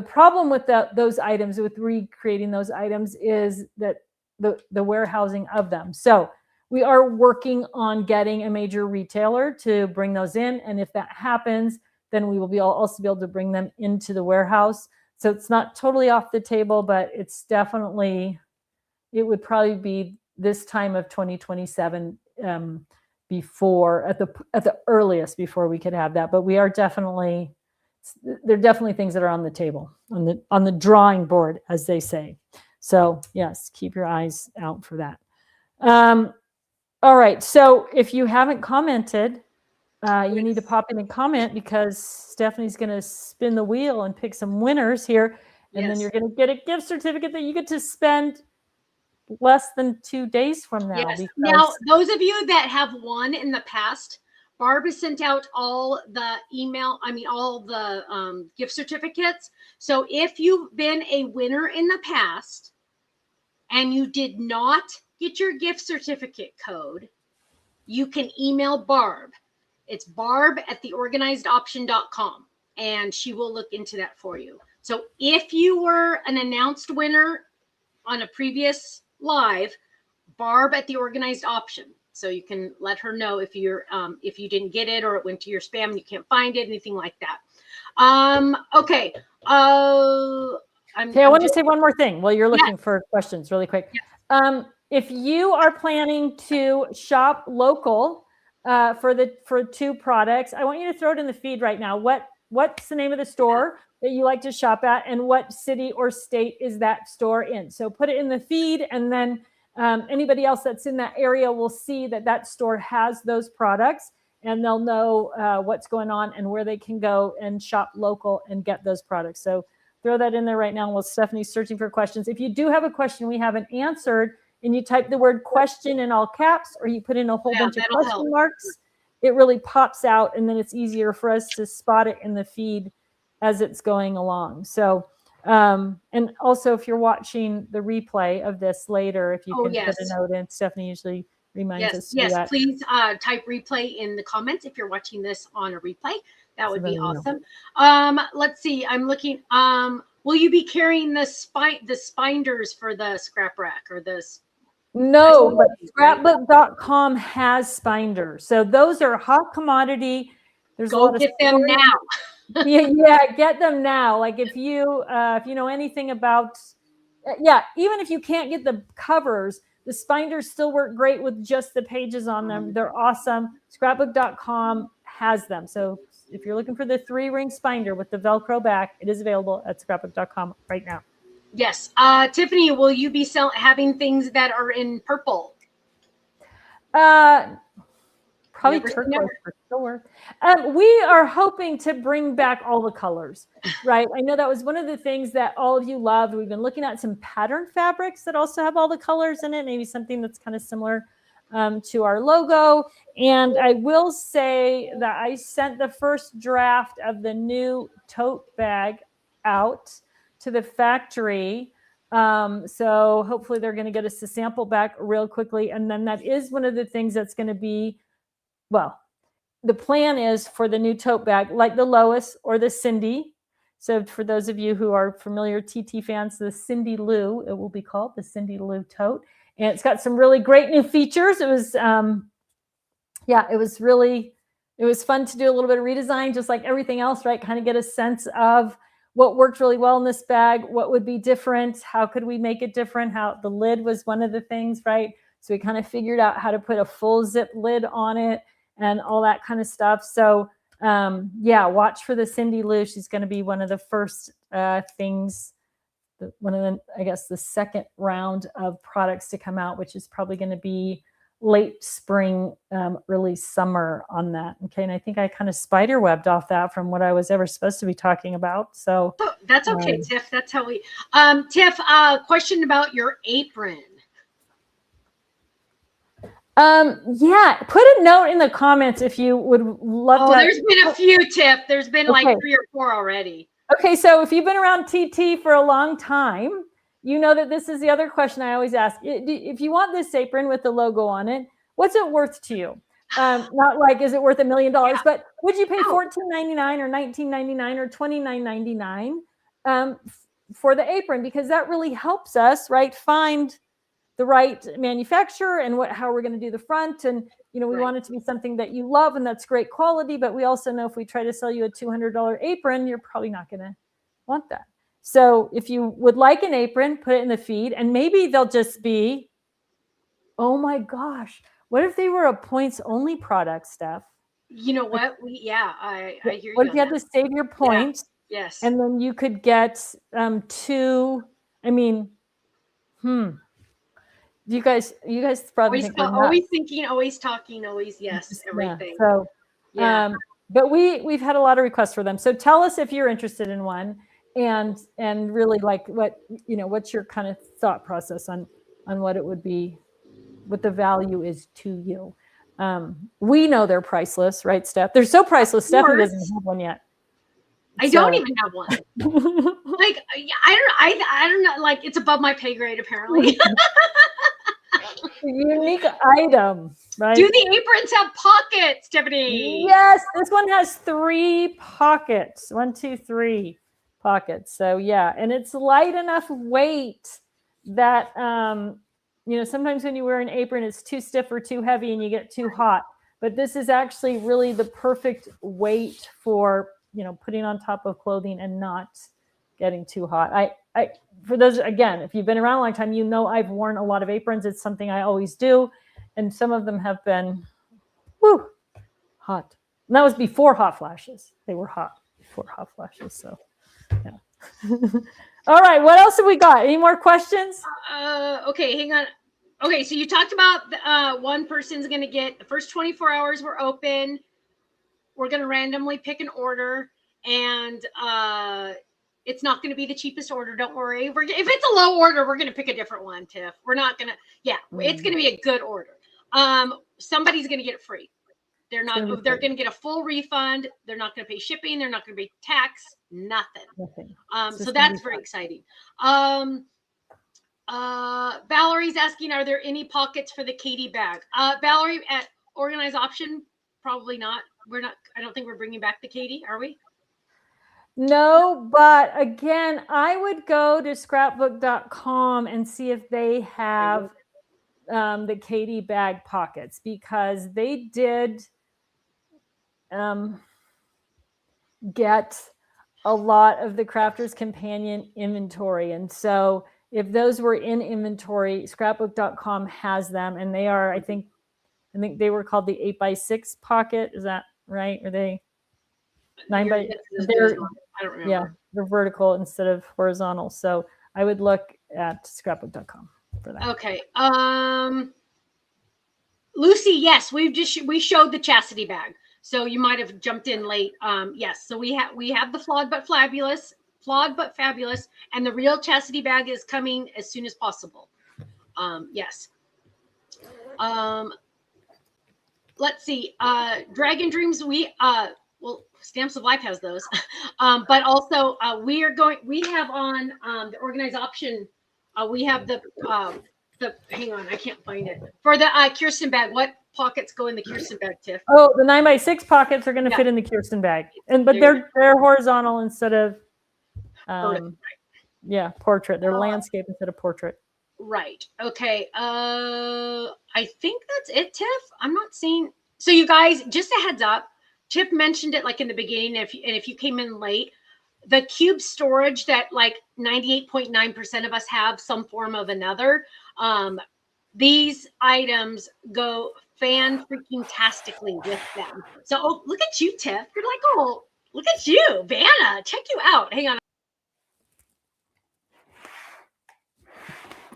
Speaker 1: problem with those items, with recreating those items, is that the warehousing of them. So we are working on getting a major retailer to bring those in. And if that happens, then we will also be able to bring them into the warehouse. So it's not totally off the table, but it's definitely, it would probably be this time of 2027 before, at the earliest, before we could have that. But we are definitely, there are definitely things that are on the table, on the drawing board, as they say. So yes, keep your eyes out for that. All right, so if you haven't commented, you need to pop in and comment, because Stephanie's going to spin the wheel and pick some winners here. And then you're going to get a gift certificate that you get to spend less than 2 days from now.
Speaker 2: Yes. Now, those of you that have won in the past, Barb has sent out all the all the gift certificates. So if you've been a winner in the past and you did not get your gift certificate code, you can email Barb. It's barb@theorganizedoption.com, and she will look into that for you. So if you were an announced winner on a previous live, Barb at the Organized Option. So you can let her know if you're if you didn't get it, or it went to your spam and you can't find it, anything like that. Okay. I
Speaker 1: want to say one more thing while you're looking for questions really quick.
Speaker 2: Yes.
Speaker 1: If you are planning to shop local for 2 products, I want you to throw it in the feed right now. What's the name of the store that you like to shop at, and what city or state is that store in? So put it in the feed, and then anybody else that's in that area will see that store has those products, and they'll know what's going on and where they can go and shop local and get those products. So throw that in there right now while Stephanie's searching for questions. If you do have a question we haven't answered, and you type the word question in all caps, or you put in a whole bunch of question marks, it really pops out, and then it's easier for us to spot it in the feed as it's going along. So, and also if you're watching the replay of this later, if you can put a note in, Stephanie usually reminds us to do that.
Speaker 2: Yes, please type replay in the comments if you're watching this on a replay. That would be awesome. Let's see, I'm looking. Will you be carrying the spinders for the scrap rack, or this?
Speaker 1: No, but scrapbook.com has spinders. So those are hot commodity. There's a lot of
Speaker 2: get them now.
Speaker 1: Get them now. Like if you know anything about, even if you can't get the covers, the spinders still work great with just the pages on them. They're awesome. Scrapbook.com has them. So if you're looking for the 3-ring spinder with the Velcro back, it is available at scrapbook.com right now.
Speaker 2: Yes. Tiffany, will you be having things that are in purple?
Speaker 1: Probably turquoise for sure. We are hoping to bring back all the colors, right? I know that was one of the things that all of you loved. We've been looking at some pattern fabrics that also have all the colors in it, maybe something that's kind of similar to our logo. And I will say that I sent the first draft of the new tote bag out to the factory. So hopefully they're going to get us a sample back real quickly. And then that is one of the things that's going to be, well, the plan is for the new tote bag, like the Lois or the Cindy. So for those of you who are familiar TT fans, the Cindy Lou, it will be called the Cindy Lou tote. And it's got some really great new features. It was, it was fun to do a little bit of redesign, just like everything else, right? Kind of get a sense of what worked really well in this bag, what would be different, how could we make it different, how the lid was one of the things, right? So we kind of figured out how to put a full zip lid on it, and all that kind of stuff. So yeah, watch for the Cindy Lou. She's going to be one of the first things, one of the, I guess, the second round of products to come out, which is probably going to be late spring, early summer on that. Okay. And I think I kind of spider webbed off that from what I was ever supposed to be talking about. So
Speaker 2: that's okay, Tiff. That's how we, Tiff, question about your apron.
Speaker 1: Yeah, put a note in the comments if you would love to.
Speaker 2: There's been a few, Tiff. There's been like 3 or 4 already.
Speaker 1: Okay. So if you've been around TT for a long time, you know that this is the other question I always ask. If you want this apron with the logo on it, what's it worth to you? Not like, is it worth $1 million, but would you pay $14.99 or $19.99 or $29.99 for the apron? Because that really helps us, right, find the right manufacturer and how we're going to do the front. And, we want it to be something that you love and that's great quality, but we also know if we try to sell you a $200 apron, you're probably not going to want that. So if you would like an apron, put it in the feed, and maybe they'll just be, oh my gosh, what if they were a points only product, Steph?
Speaker 2: You know what? I hear you.
Speaker 1: What if you had to save your points?
Speaker 2: Yeah. Yes.
Speaker 1: And then you could get 2, you guys probably
Speaker 2: always thinking, always talking, always everything.
Speaker 1: Yeah. So but we've had a lot of requests for them. So tell us if you're interested in one. And really, like, what's your kind of thought process on what it would be, what the value is to you? We know they're priceless, right, Steph? They're so priceless. Stephanie doesn't have one yet.
Speaker 2: I don't even have one. Like, I don't know. Like, it's above my pay grade, apparently.
Speaker 1: Unique item, right?
Speaker 2: Do the aprons have pockets, Tiffany?
Speaker 1: Yes, this one has 3 pockets. 1, 2, 3. Pockets. So yeah, and it's light enough weight that sometimes when you wear an apron, it's too stiff or too heavy and you get too hot. But this is actually really the perfect weight for putting on top of clothing and not getting too hot. I for those, again, if you've been around a long time, I've worn a lot of aprons. It's something I always do, and some of them have been hot. And that was before hot flashes. They were hot before hot flashes. So. Yeah. All right. What else have we got? Any more questions?
Speaker 2: Okay, hang on. Okay, so you talked about one person's going to get the first 24 hours we're open. We're going to randomly pick an order, and it's not going to be the cheapest order. Don't worry. If it's a low order, we're going to pick a different one, Tiff. We're not going to. Yeah, it's going to be a good order. Somebody's going to get it free. They're going to get a full refund. They're not going to pay shipping. They're not going to pay tax. Nothing. So that's very exciting. Valerie's asking, are there any pockets for the Katie bag? Valerie, at Organized Option, probably not. I don't think we're bringing back the Katie, are we?
Speaker 1: No, but again, I would go to scrapbook.com and see if they have the Katie bag pockets, because they did get a lot of the Crafter's Companion inventory. And so if those were in inventory, scrapbook.com has them, and they are, I think they were called the 8x6 pocket. Is that right? Are they 9 by?
Speaker 2: I don't remember.
Speaker 1: Yeah, they're vertical instead of horizontal. So I would look at scrapbook.com for that.
Speaker 2: Okay. Lucy, yes, we showed the Chassity bag. So you might have jumped in late. Yes. So we have the flawed but fabulous, and the real Chassity bag is coming as soon as possible. Yes. Let's see. Dragon Dreams, Stamps of Life has those. But also we have on the Organized Option, we have the hang on, I can't find it. For the Kirsten bag, what pockets go in the Kirsten bag, Tiff?
Speaker 1: Oh, the 9x6 pockets are going to fit in the Kirsten bag, but they're horizontal instead of portrait. They're landscape instead of portrait. Right.
Speaker 2: Okay. I think that's it, Tiff. I'm not seeing. So you guys, just a heads up. Tiff mentioned it like in the beginning. If you came in late, the cube storage that like 98.9% of us have some form of another. these items go fan-freaking-tastically with them. So, oh, look at you, Tiff. You're like, oh, look at you, Vanna. Check you out. Hang on.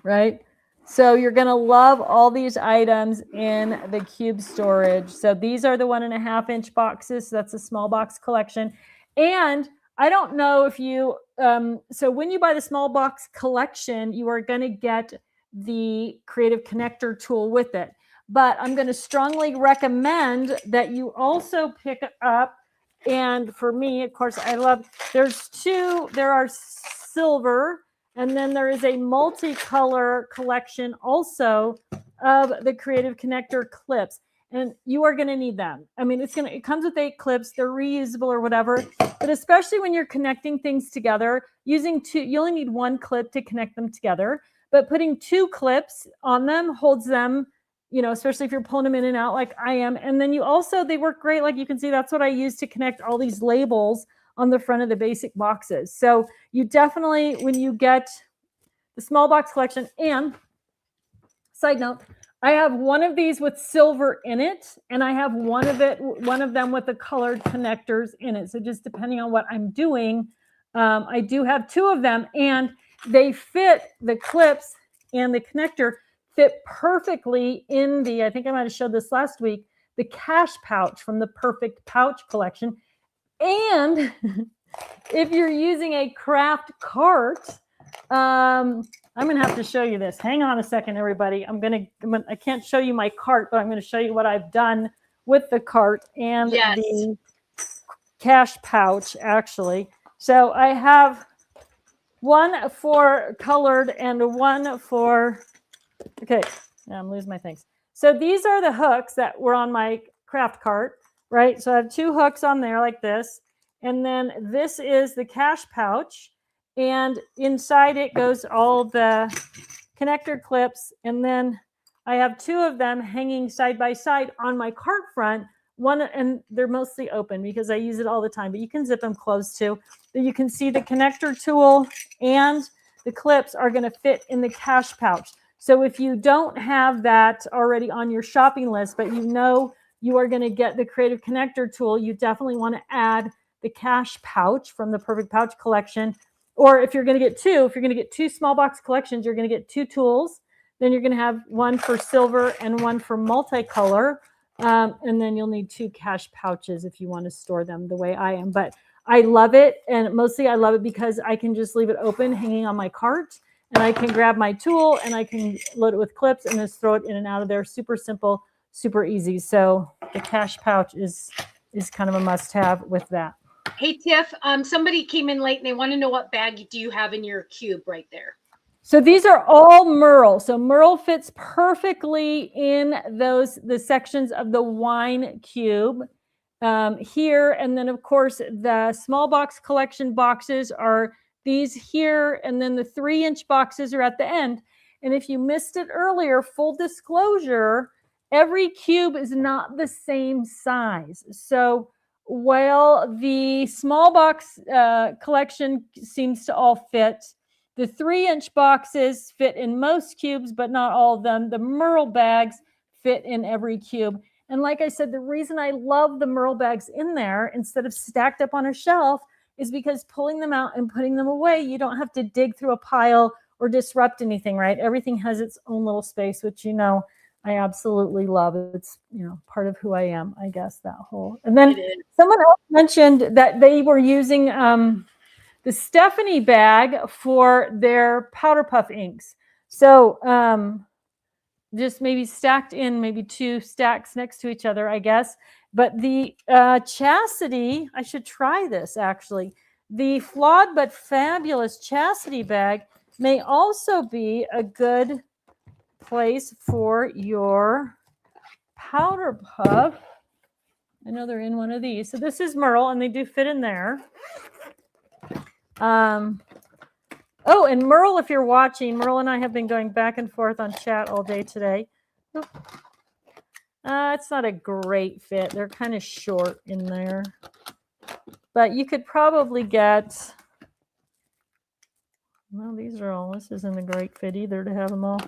Speaker 1: Right? So you're going to love all these items in the cube storage. So these are the 1.5 inch boxes. So that's a small box collection. And I don't know if you, so when you buy the small box collection, you are going to get the creative connector tool with it. But I'm going to strongly recommend that you also pick up. And for me, of course, I love, there are silver, and then there is a multicolor collection also of the creative connector clips. And you are going to need them. I mean, it comes with 8 clips. They're reusable or whatever. But especially when you're connecting things together, using 2, you only need 1 clip to connect them together. But putting 2 clips on them holds them, you know, especially if you're pulling them in and out like I am. And then they work great. Like you can see, that's what I use to connect all these labels on the front of the basic boxes. So you definitely, when you get the small box collection, and side note, I have one of these with silver in it, and I have one of them with the colored connectors in it. So just depending on what I'm doing, I do have 2 of them, and they fit, the clips and the connector fit perfectly in the, I think I might have showed this last week, the cash pouch from the Perfect Pouch collection. And if you're using a craft cart, I'm going to have to show you this. Hang on a second, everybody. I can't show you my cart, but I'm going to show you what I've done with the cart and the cash pouch, actually. So I have one for colored and one for, okay, now I'm losing my things. So these are the hooks that were on my craft cart, right? So I have 2 hooks on there like this. And then this is the cash pouch. And inside it goes all the connector clips. And then I have 2 of them hanging side by side on my cart front. One, and they're mostly open because I use it all the time, but you can zip them closed too. But you can see the connector tool and the clips are going to fit in the cash pouch. So if you don't have that already on your shopping list, but you know you are going to get the creative connector tool, you definitely want to add the cash pouch from the Perfect Pouch collection. Or if you're going to get 2 small box collections, you're going to get 2 tools. Then you're going to have one for silver and one for multicolor. And then you'll need 2 cash pouches if you want to store them the way I am. But I love it. And mostly I love it because I can just leave it open hanging on my cart. And I can grab my tool and I can load it with clips and just throw it in and out of there. Super simple, super easy. So the cash pouch is kind of a must-have with that.
Speaker 2: Hey, Tiff, somebody came in late and they want to know what bag do you have in your cube right there?
Speaker 1: So these are all Merle. So Merle fits perfectly in the sections of the wine cube here. And then, of course, the small box collection boxes are these here. And then the 3-inch boxes are at the end. And if you missed it earlier, full disclosure, every cube is not the same size. So while the small box collection seems to all fit, the 3-inch boxes fit in most cubes, but not all of them. The Merle bags fit in every cube. And like I said, the reason I love the Merle bags in there instead of stacked up on a shelf is because pulling them out and putting them away, you don't have to dig through a pile or disrupt anything, right? Everything has its own little space, which, you know, I absolutely love. It's, you know, part of who I am, I guess, that whole. And then someone else mentioned that they were using the Stephanie bag for their powder puff inks. So just maybe stacked in, maybe 2 stacks next to each other, I guess. But the Chassity, I should try this actually. The Flawed but Fabulous Chassity bag may also be a good place for your powder puff. I know they're in one of these. So this is Merle, and they do fit in there. Oh, and Merle, if you're watching, Merle and I have been going back and forth on chat all day today. It's not a great fit. They're kind of short in there. But you could probably get, well, this isn't a great fit either to have them all.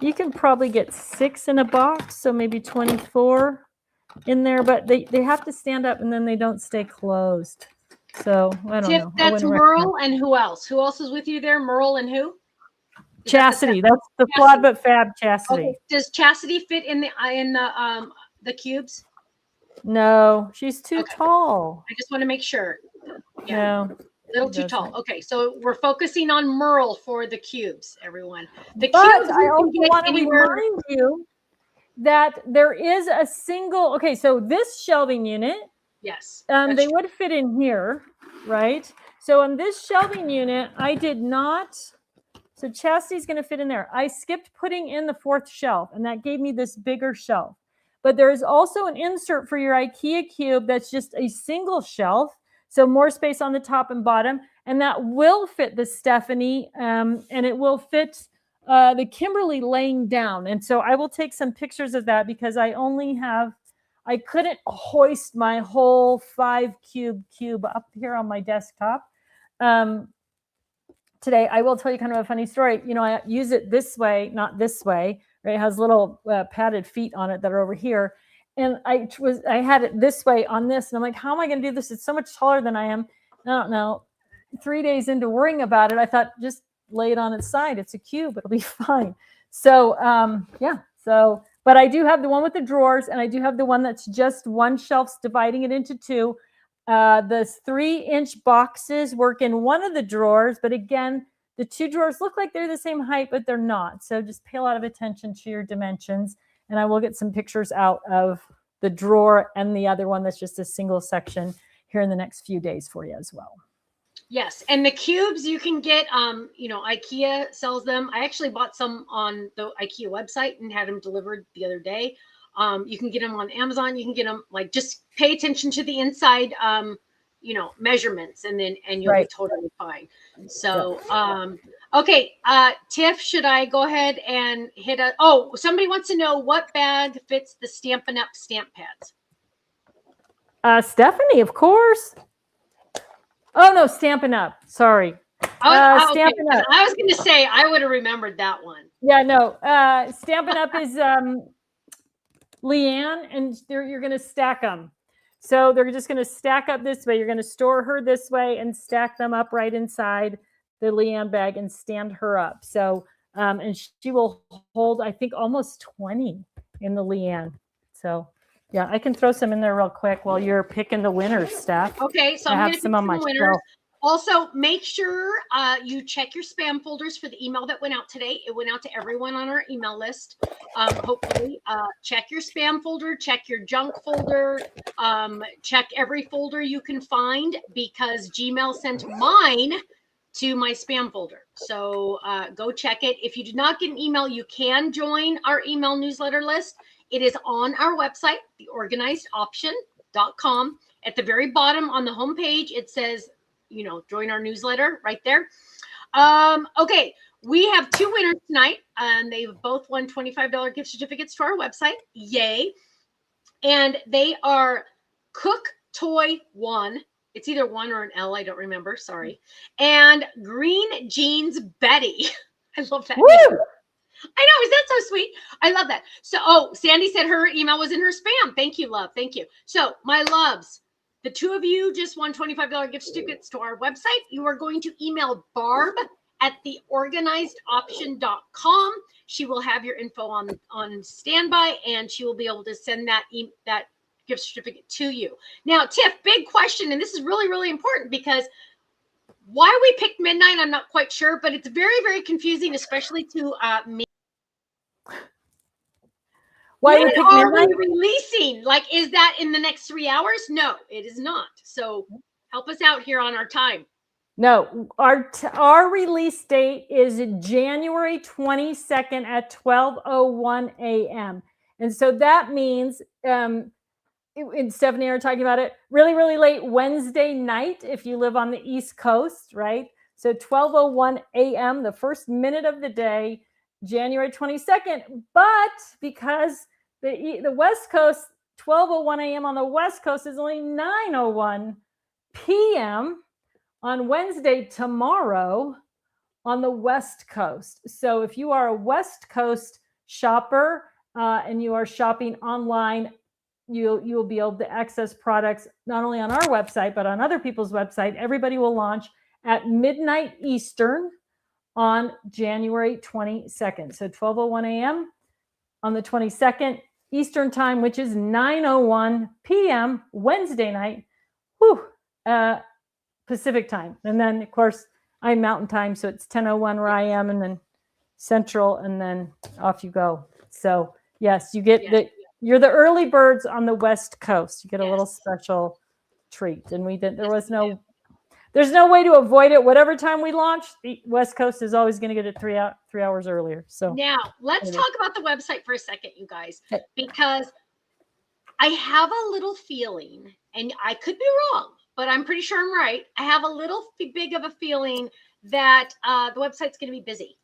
Speaker 1: You can probably get 6 in a box, so maybe 24 in there, but they have to stand up and then they don't stay closed. So I don't know.
Speaker 2: That's Merle and who else? Who else is with you there? Merle and who?
Speaker 1: Chassity. That's the Flawed but Fab Chassity.
Speaker 2: Okay. Does Chassity fit in the cubes?
Speaker 1: No, she's too tall.
Speaker 2: I just want to make sure.
Speaker 1: Yeah. No.
Speaker 2: A little too tall. Okay, so we're focusing on Merle for the cubes, everyone. The
Speaker 1: but
Speaker 2: cubes.
Speaker 1: I also want to remind you that there is a single. Okay, so this shelving unit.
Speaker 2: Yes.
Speaker 1: They would fit in here, right? So on this shelving unit, I did not. So Chastity's going to fit in there. I skipped putting in the 4th shelf, and that gave me this bigger shelf. But there is also an insert for your IKEA cube that's just a single shelf, so more space on the top and bottom, and that will fit the Stephanie, and it will fit the Kimberly laying down. And so I will take some pictures of that because I couldn't hoist my whole 5 cube up here on my desktop. Today, I will tell you kind of a funny story. You know, I use it this way, not this way. Right? It has little padded feet on it that are over here. And I had it this way on this. And I'm like, how am I going to do this? It's so much taller than I am. I don't know. 3 days into worrying about it, I thought, just lay it on its side. It's a cube. It'll be fine. So, yeah. So, but I do have the one with the drawers, and I do have the one that's just one shelf, dividing it into 2. The 3-inch boxes work in one of the drawers, but again, the 2 drawers look like they're the same height, but they're not. So just pay a lot of attention to your dimensions, and I will get some pictures out of the drawer and the other one that's just a single section here in the next few days for you as well.
Speaker 2: Yes, and the cubes you can get, IKEA sells them. I actually bought some on the IKEA website and had them delivered the other day. You can get them on Amazon. You can get them, like, just pay attention to the inside, measurements, and you'll be totally fine. So, okay, Tiff, should I go ahead and hit somebody wants to know what bag fits the Stampin' Up! Stamp pads.
Speaker 1: Stephanie, of course. Oh, no, Stampin' Up! Sorry.
Speaker 2: Stampin' Up! I was going to say, I would have remembered that one.
Speaker 1: Yeah, no. Stampin' Up! Is Leanne, and you're going to stack them. So they're just going to stack up this way. You're going to store her this way and stack them up right inside the Leanne bag and stand her up. So, and she will hold, I think, almost 20 in the Leanne. So, yeah, I can throw some in there real quick while you're picking the winners, Steph.
Speaker 2: Okay, so I'm going to pick some winners. Also, make sure you check your spam folders for the email that went out today. It went out to everyone on our email list. Hopefully, check your spam folder, check your junk folder, check every folder you can find, because Gmail sent mine to my spam folder. So go check it. If you did not get an email, you can join our email newsletter list. It is on our website, theorganizedoption.com. At the very bottom on the homepage, it says, join our newsletter right there. Okay, we have 2 winners tonight, and they've both won $25 gift certificates to our website. Yay. And they are Cook Toy 1. It's either 1 or an L. I don't remember. Sorry. And Green Jeans Betty. I love that.
Speaker 1: Woo!
Speaker 2: I know. Is that so sweet? I love that. So, Sandy said her email was in her spam. Thank you, love. Thank you. So, my loves, the 2 of you just won $25 gift certificates to our website. You are going to email Barb at theorganizedoption.com. She will have your info on standby, and she will be able to send that gift certificate to you. Now, Tiff, big question, and this is really, really important, because why we picked midnight, I'm not quite sure, but it's very, very confusing, especially to me.
Speaker 1: Why
Speaker 2: when are we releasing? Like, is that in the next 3 hours? No, it is not. So help us out here on our time.
Speaker 1: No, our release date is January 22nd at 12:01 a.m. And so that means, and Stephanie and I are talking about it, really, really late Wednesday night if you live on the East Coast, right? So 12:01 a.m., the first minute of the day, January 22nd. But because the West Coast, 12:01 a.m. on the West Coast is only 9:01 p.m. on Wednesday, tomorrow, on the West Coast. So if you are a West Coast shopper and you are shopping online, you will be able to access products not only on our website, but on other people's website. Everybody will launch at midnight Eastern on January 22nd. So 12:01 a.m. on the 22nd Eastern time, which is 9:01 p.m. Wednesday night, Pacific time. And then, of course, I'm Mountain time, so it's 10:01 where I am, and then Central, and then off you go. So yes, you get you're the early birds on the West Coast. You get a little special treat, and there's no way to avoid it. Whatever time we launch, the West Coast is always going to get it 3 hours earlier. So
Speaker 2: now let's talk about the website for a second, you guys, because I have a little feeling, and I could be wrong, but I'm pretty sure I'm right. I have a little big of a feeling that the website's going to be busy,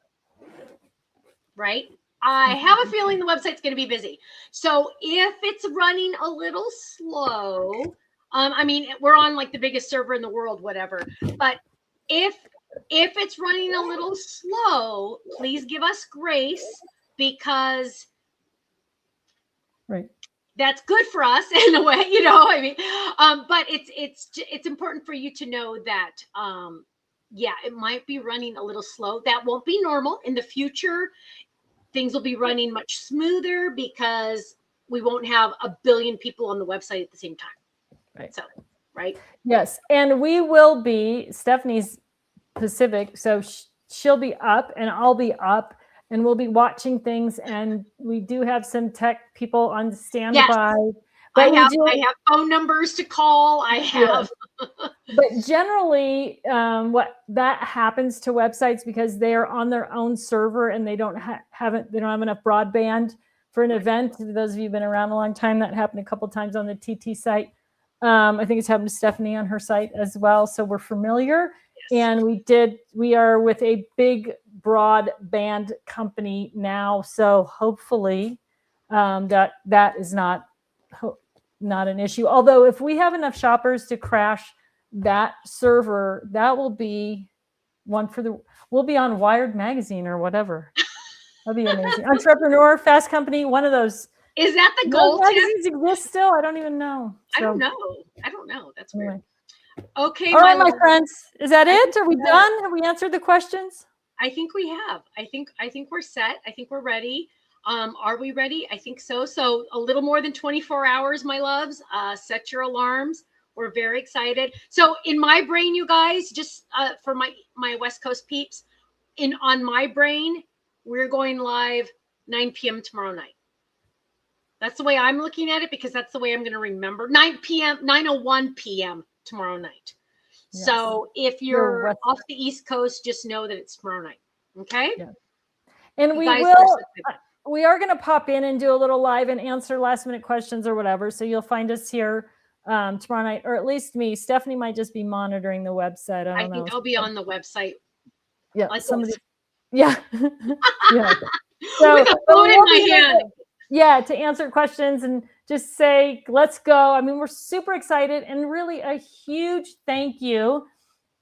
Speaker 2: right? I have a feeling the website's going to be busy. So if it's running a little slow, I mean, we're on like the biggest server in the world, whatever. But if it's running a little slow, please give us grace, because that's good for us in a way, you know. I mean, but it's important for you to know that, it might be running a little slow. That won't be normal in the future. Things will be running much smoother because we won't have a billion people on the website at the same time.
Speaker 1: Right.
Speaker 2: So, right.
Speaker 1: Yes. And we will be, Stephanie's Pacific, so she'll be up and I'll be up and we'll be watching things. And we do have some tech people on standby.
Speaker 2: Yes. I have phone numbers to call. I have.
Speaker 1: But generally, what that happens to websites because they are on their own server and they don't have enough broadband for an event. Those of you who've been around a long time, that happened a couple of times on the TT site. I think it's happened to Stephanie on her site as well. So we're familiar. Yes. And we are with a big broadband company now. So hopefully that is not an issue. Although if we have enough shoppers to crash that server, that will be we'll be on Wired Magazine or whatever. That'd be amazing. Entrepreneur, Fast Company, one of those.
Speaker 2: Is that the goal?
Speaker 1: Magazines exist still? I don't even know.
Speaker 2: So, I don't know. That's weird. Okay.
Speaker 1: All right, my friends. Is that it? Are we done? Have we answered the questions?
Speaker 2: I think we have. I think we're set. I think we're ready. Are we ready? I think so. So a little more than 24 hours, my loves. Set your alarms. We're very excited. So in my brain, you guys, just for my West Coast peeps, on my brain, we're going live 9 p.m. tomorrow night. That's the way I'm looking at it, because that's the way I'm going to remember. 9:01 p.m. tomorrow night. Yes. So if you're off the East Coast, just know that it's tomorrow night. Okay. Yeah.
Speaker 1: And we are going to pop in and do a little live and answer last minute questions or whatever. So you'll find us here tomorrow night, or at least me. Stephanie might just be monitoring the website. I think
Speaker 2: I'll be on the website.
Speaker 1: Yeah.
Speaker 2: Like
Speaker 1: somebody. Yeah.
Speaker 2: Yeah. So, with a phone in my hand.
Speaker 1: Yeah, to answer questions and just say, let's go. I mean, we're super excited, and really a huge thank you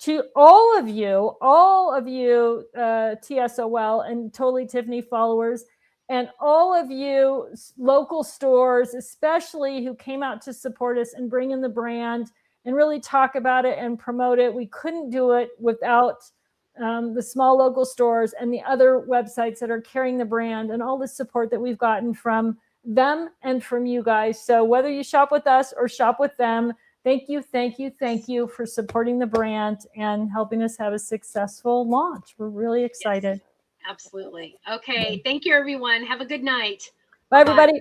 Speaker 1: to all of you, TSOL and Totally Tiffany followers, and all of you local stores, especially who came out to support us and bring in the brand and really talk about it and promote it. We couldn't do it without the small local stores and the other websites that are carrying the brand and all the support that we've gotten from them and from you guys. So whether you shop with us or shop with them, thank you for supporting the brand and helping us have a successful launch. We're really excited.
Speaker 2: Yes, absolutely. Okay. Thank you, everyone. Have a good night.
Speaker 1: Bye, everybody.